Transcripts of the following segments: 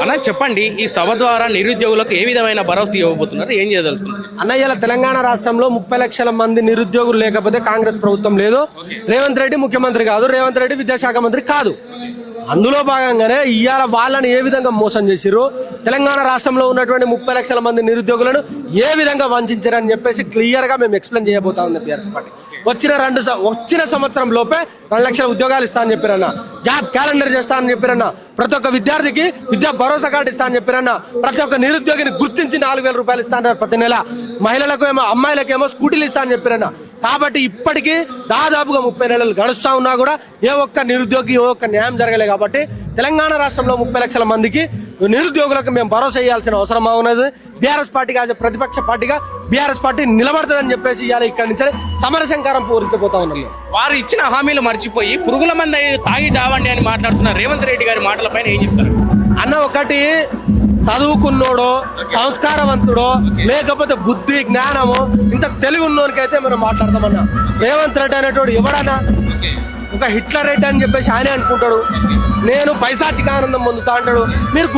అన్న చెప్పండి, ఈ సభ ద్వారా నిరుద్యోగులకు ఏ విధమైన భరోసా ఇవ్వబోతున్నారు, ఏం చేయదలుచుకున్నారు? అన్నయ్య ఇలా తెలంగాణ రాష్ట్రంలో 30 లక్షల మంది నిరుద్యోగులు లేకపోతే కాంగ్రెస్ ప్రభుత్వం లేదు. రేవంత్ రెడ్డి ముఖ్యమంత్రి కాదు, రేవంత్ రెడ్డి విద్యాశాఖ మంత్రి కాదు. అందులో భాగంగానే ఇవాళ వాళ్ళని ఏ విధంగా మోసం చేసిర్రు, తెలంగాణ రాష్ట్రంలో ఉన్నటువంటి 30 లక్షల మంది నిరుద్యోగులను ఏ విధంగా వంచారని చెప్పేసి క్లియర్గా మేము ఎక్స్ప్లెయిన్ చేయబోతా ఉంది బీఆర్ఎస్ పార్టీ. వచ్చిన సంవత్సరం లోపే 2 లక్షల ఉద్యోగాలు ఇస్తా అని చెప్పారన్న, జాబ్ క్యాలెండర్ చేస్తా అని చెప్పారన్న, ప్రతి ఒక్క విద్యార్థికి విద్యా భరోసా కార్డు ఇస్తా అని చెప్పారన్న, ప్రతి ఒక్క నిరుద్యోగిని గుర్తించి 4,000 రూపాయలు ఇస్తా అన్నారు ప్రతి నెల, మహిళలకు ఏమో అమ్మాయిలకేమో స్కూటీలు ఇస్తా అని చెప్పారన్న. కాబట్టి ఇప్పటికీ దాదాపుగా 30 నెలలు గడుస్తూ ఉన్నా కూడా ఏ ఒక్క నిరుద్యోగి ఏ ఒక్క న్యాయం జరగలేదు. కాబట్టి తెలంగాణ రాష్ట్రంలో 30 లక్షల మందికి నిరుద్యోగులకు మేము భరోసా ఇవ్వాల్సిన అవసరం ఉన్నది. బీఆర్ఎస్ పార్టీగా ప్రతిపక్ష పార్టీగా బీఆర్ఎస్ పార్టీ నిలబడుతుందని చెప్పేసి ఇవాళ ఇక్కడి నుంచి సమరశంకారం పూరించబోతా ఉన్నాం. వారు ఇచ్చిన హామీలు మర్చిపోయి పురుగుల మంది తాగి చావండి అని మాట్లాడుతున్నారు. రేవంత్ రెడ్డి గారి మాటలపైన ఏం చెప్తారు అన్న? ఒకటి చదువుకున్నోడో సంస్కారవంతుడో లేకపోతే బుద్ధి జ్ఞానము ఇంత తెలివి ఉన్నోనికైతే మనం మాట్లాడతామన్నా. రేవంత్ రెడ్డి అనేటోడు ఎవడన్నా? ఒక హిట్లర్ రెడ్డి అని చెప్పేసి ఆయనే అనుకుంటాడు. నేను పైశాచిక ఆనందం పొందుతా అంటాడు. మీరు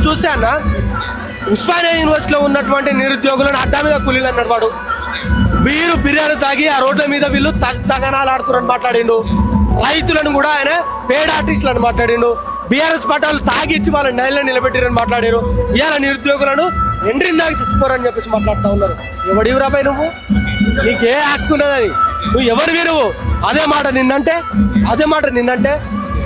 చూస్తే అన్న, ఉస్మానియా యూనివర్సిటీలో ఉన్నటువంటి నిరుద్యోగులను అడ్డా మీద కూలీలు అన్నాడు వాడు. వీరు బిర్యానీ తాగి ఆ రోడ్ల మీద వీళ్ళు తగనాలు ఆడుతున్నారని మాట్లాడిండు. రైతులను కూడా ఆయన పేడ్ ఆర్టిస్టులను మాట్లాడిండు. బీఆర్ఎస్ పార్టీ తాగిచ్చి వాళ్ళని నైల్లో నిలబెట్టిరని మాట్లాడారు. ఇవాళ నిరుద్యోగులను ఎండ్రిందాక చచ్చిపోరని చెప్పేసి మాట్లాడుతూ ఉన్నారు. ఎవడివి రాబాయి నువ్వు? నీకే హక్కు ఉన్నదని నువ్వు ఎవరు వీరు? అదే మాట నిన్నంటే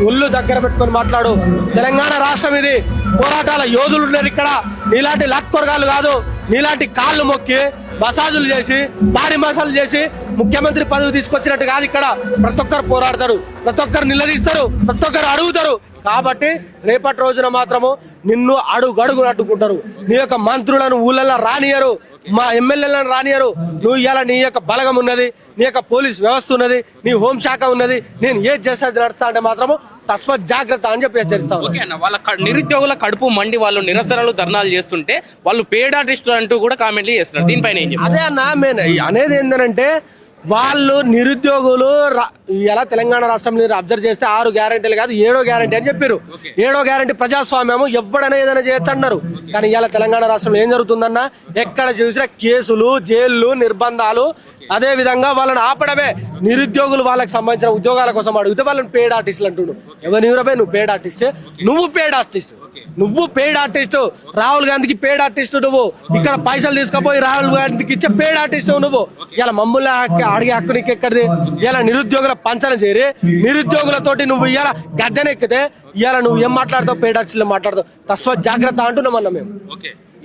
ఒళ్ళు దగ్గర పెట్టుకొని మాట్లాడు. తెలంగాణ రాష్ట్రం ఇది, పోరాటాల యోధులు ఉన్నారు ఇక్కడ. నీలాంటి లక్కొరగాళ్ళు కాదు, నీలాంటి కాళ్ళు మొక్కి మసాజులు చేసి భారీ మసాజులు చేసి ముఖ్యమంత్రి పదవి తీసుకొచ్చినట్టు కాదు. ఇక్కడ ప్రతి ఒక్కరు పోరాడతారు, ప్రతి ఒక్కరు నిలదీస్తారు, ప్రతి ఒక్కరు అడుగుతారు. కాబట్టి రేపటి రోజున మాత్రము నిన్ను అడుగడుగు అడ్డుకుంటారు. నీ యొక్క మంత్రులను ఊళ్ళల్లో రానియరు, మా ఎమ్మెల్యేలను రానియరు. నువ్వు ఇలా నీ యొక్క బలగం ఉన్నది, నీ యొక్క పోలీస్ వ్యవస్థ ఉన్నది, నీ హోంశాఖ ఉన్నది. నేను ఏది చేసేది నడుస్తా అంటే మాత్రము తస్మత్ జాగ్రత్త అని చెప్పి హెచ్చరిస్తాను. వాళ్ళ నిరుద్యోగుల కడుపు మండి వాళ్ళు నిరసనలు ధర్నాలు చేస్తుంటే వాళ్ళు పేడ్ ఆర్టిస్టులు అంటూ కూడా కామెంట్లు చేస్తున్నారు. దీనిపైన అదే అన్న నేను అనేది ఏంటంటే, వాళ్ళు నిరుద్యోగులు ఎలా తెలంగాణ రాష్ట్రం అబ్జర్వ్ చేస్తే 6 గ్యారెంటీలు కాదు 7వ గ్యారెంటీ అని చెప్పారు. 7వ గ్యారెంటీ ప్రజాస్వామ్యము, ఎవడైనా ఏదైనా చేయొచ్చు అన్నారు. కానీ ఇలా తెలంగాణ రాష్ట్రంలో ఏం జరుగుతుందన్న, ఎక్కడ చూసినా కేసులు, జైళ్ళు, నిర్బంధాలు. అదే విధంగా వాళ్ళని ఆపడమే. నిరుద్యోగులు వాళ్ళకి సంబంధించిన ఉద్యోగాల కోసం అడిగితే వాళ్ళని పేడ్ ఆర్టిస్టులు అంటున్నాడు. ఎవరు నువ్వు పేడ్ ఆర్టిస్ట్? నువ్వు పేడ్ ఆర్టిస్ట్. రాహుల్ గాంధీకి పేడ్ ఆర్టిస్ట్ నువ్వు. ఇక్కడ పైసలు తీసుకుపోయి రాహుల్ గాంధీకి ఇచ్చే పేడ్ ఆర్టిస్ట్ నువ్వు. ఇలా మమ్మల్ని అడిగే హక్కు నీకు ఎక్కడిది? ఇలా నిరుద్యోగుల పంచన చేరి నిరుద్యోగులతోటి నువ్వు ఇలా గద్దెనెక్కితే ఇలా నువ్వు ఏం మాట్లాడతావు? పేడ్ ఆర్టిస్టులు మాట్లాడతావు. తస్మత్ జాగ్రత్త అంటున్నామన్నా మేము.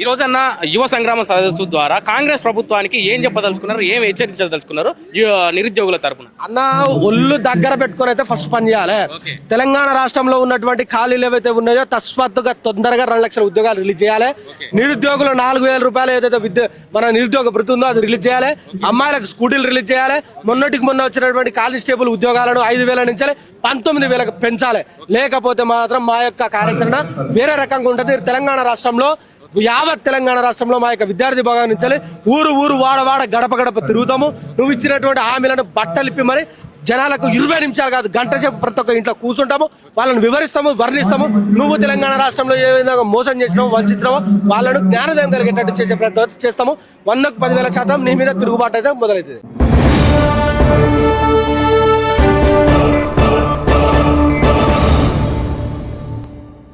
ఈ రోజన్నా యువ సంగ్రామ సదస్సు ద్వారా కాంగ్రెస్ ప్రభుత్వానికి ఏం చెప్పదలుచుకున్నారు, ఏం హెచ్చరించదలుచుకున్నారు నిరుద్యోగుల తరఫున? అన్న, ఒళ్ళు దగ్గర పెట్టుకొని అయితే ఫస్ట్ పని చేయాలి. తెలంగాణ రాష్ట్రంలో ఉన్నటువంటి ఖాళీలు ఏవైతే ఉన్నాయో తస్మత్తుగా తొందరగా 2 లక్షల ఉద్యోగాలు రిలీజ్ చేయాలి. నిరుద్యోగులు 4,000 రూపాయలు ఏదైతే మన నిరుద్యోగ భృతి ఉందో అది రిలీజ్ చేయాలి. అమ్మాయిలకు స్కూటీలు రిలీజ్ చేయాలి. మొన్న వచ్చినటువంటి కానిస్టేబుల్ ఉద్యోగాలను 5,000 నుంచి 19,000 పెంచాలి. లేకపోతే మాత్రం మా యొక్క కార్యాచరణ వేరే రకంగా ఉంటుంది. తెలంగాణ రాష్ట్రంలో యావత్ తెలంగాణ రాష్ట్రంలో మా యొక్క విద్యార్థి భాగం నుంచి ఊరు వాడ గడప తిరుగుతాము. నువ్వు ఇచ్చినటువంటి హామీలను బట్టలిప్పి మరి జనాలకు 20 నిమిషాలు కాదు గంట సేపు ప్రతి ఒక్క ఇంట్లో కూర్చుంటాము, వాళ్ళని వివరిస్తాము, వర్ణిస్తాము. నువ్వు తెలంగాణ రాష్ట్రంలో ఏ విధంగా మోసం చేసినావు, వంచినావో వాళ్ళను జ్ఞానోదయం కలిగేటట్టు చేసే ప్రయత్నం చేస్తాము. 100కు 10,000% నీ మీద తిరుగుబాటు అయితే మొదలవుతుంది.